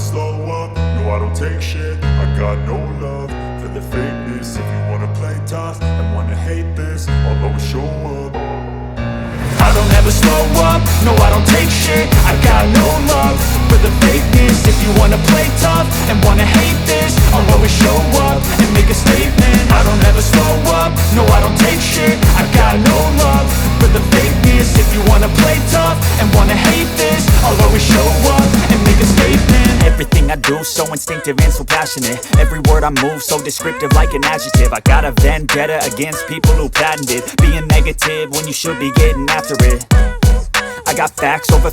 slow up, no I don't take shit. I got no love for the fakeness. If you wanna play tough and wanna hate this, I'll always show up. I don't ever slow up, no I don't take shit. I got no love for the fakeness. If you wanna play tough and wanna hate this, I'll always show up and make a statement. I don't ever slow up, no I don't take shit. I got no love for the fakeness. If you wanna play tough and wanna hate this, I'll always show up and make a statement. Everything I do so instinctive and so passionate. Every word I move so descriptive like an adjective. I got a vendetta against people who patented being negative when you should be getting after it. I got facts over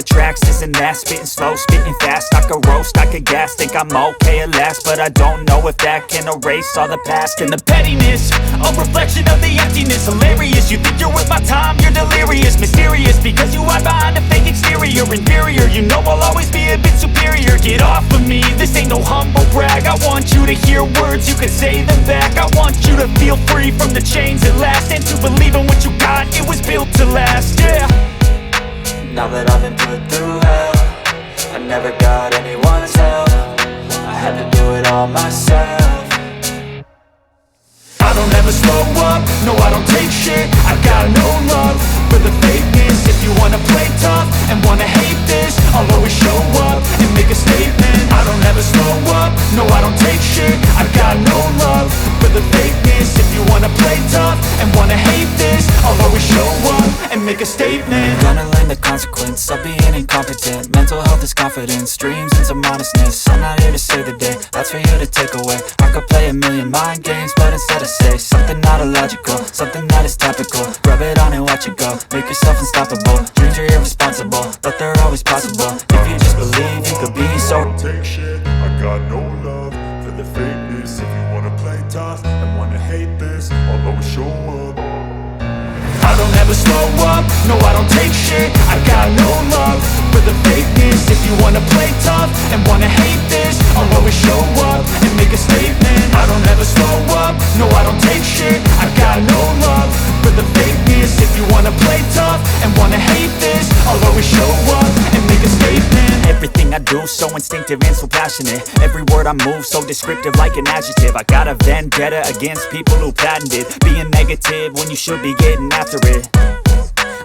tracks, this and that. Spitting slow, spitting fast, I could roast, I could gas. Think I'm okay at last, but I don't know if that can erase all the past. And the pettiness, a reflection of the emptiness. Hilarious, you think you're worth my time, you're delirious. Mysterious, because you hide behind a fake exterior. Inferior, you know I'll always be a bit superior. Get off of me, this ain't no humble brag. I want you to hear words, you can say them back. I want you to feel free from the chains at last, and to believe in what you got, it was built to last, yeah. Now that I've been put through hell, I never got anyone's help. I had to do it all myself. I don't ever slow up, no I don't take shit. I got no love for the fakeness. If you wanna play tough and wanna hate this, I'll always show up and make a statement. I don't ever slow up, no I don't take shit. I got no love for the fakeness. If you wanna play tough and wanna hate this, I'll always show up and make a statement. Gonna learn the consequence of being incompetent. Mental health is confidence, dreams and some honestness. I'm not here to save the day, that's for you to take away. I could play a million mind games, but instead I say something not illogical, something that is topical. Rub it on and watch it go, make yourself unstoppable. Dreams are irresponsible, but they're always possible. If you just believe, you could be so. Take shit, I got no love for the fakeness. If you wanna play tough and wanna hate this, I'll always show up. I don't ever slow up, no I don't take shit. I got no love for the fakeness. If you wanna play tough and wanna hate this, I'll always show up and make a statement. I don't ever slow up, no I don't take shit. I got no love for the fakeness. If you wanna play tough and wanna hate this, I'll always show up and make a statement. Everything I do so instinctive and so passionate. Every word I move so descriptive like an adjective. I got a vendetta against people who patented being negative when you should be getting after it.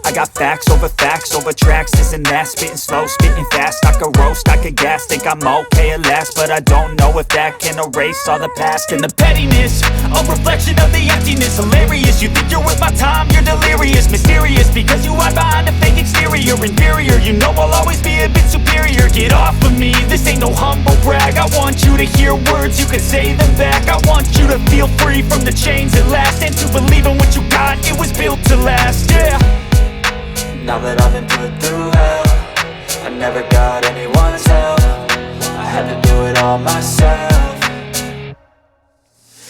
I got facts over tracks, this and that. Spitting slow, spitting fast, I could roast, I could gas. Think I'm okay at last, but I don't know if that can erase all the past. And the pettiness, a reflection of the emptiness. Hilarious, you think you're worth my time, you're delirious. Mysterious, because you hide behind a fake exterior. Inferior, you know I'll always be a bit superior. Get off of me, this ain't no humble brag. I want you to hear words, you can say them back. I want you to feel free from the chains at last, and to believe in what you got, it was built to last, yeah. Now that I've been put through hell, I never got anyone's help. I had to do it all myself.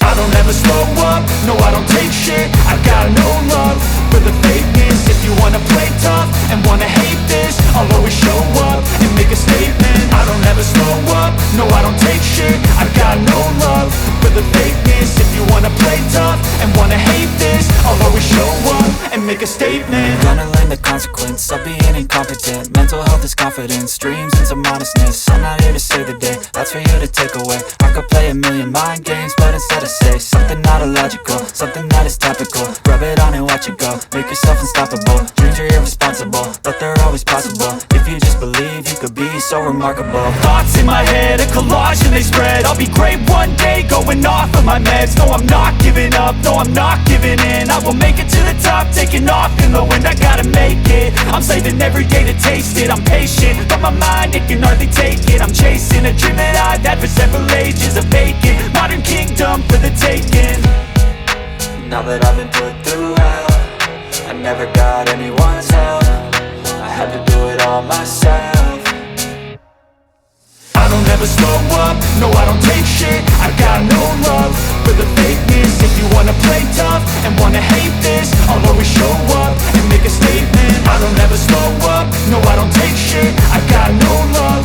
I don't ever slow up, no I don't take shit. I got no love for the fakeness. If you wanna play tough and wanna hate this, I'll always show up and make a statement. I don't ever slow up, no I don't take shit. I got no love for the fakeness. If you wanna play tough and wanna hate this, I'll always show up and make a statement. Gonna learn the consequence of being incompetent. Mental health is confidence, dreams and some honestness. I'm not here to save the day, that's for you to take away. I could play a million mind games, but instead I say something not illogical, something that is topical. Rub it on and watch it go, make yourself unstoppable. Dreams are irresponsible, but they're always possible. If you just believe, you could be so remarkable. Thoughts in my head, a collage and they spread. I'll be great one day, going off of my meds. No, I'm not giving up, no, I'm not giving in. I will make it to the top, taking off in the wind. I gotta make it, I'm saving every day to taste it. I'm patient, but my mind, it can hardly take it. I'm chasing a dream that I've had for several ages. A vacant, modern kingdom for the taking. Now that I've been put through hell, I never got anyone's help. I had to do it all myself. I don't ever slow up, no I don't take shit. I got no love for the fakeness. If you wanna play tough and wanna hate this, I'll always show up and make a statement. I don't ever slow up, no I don't take shit. I got no love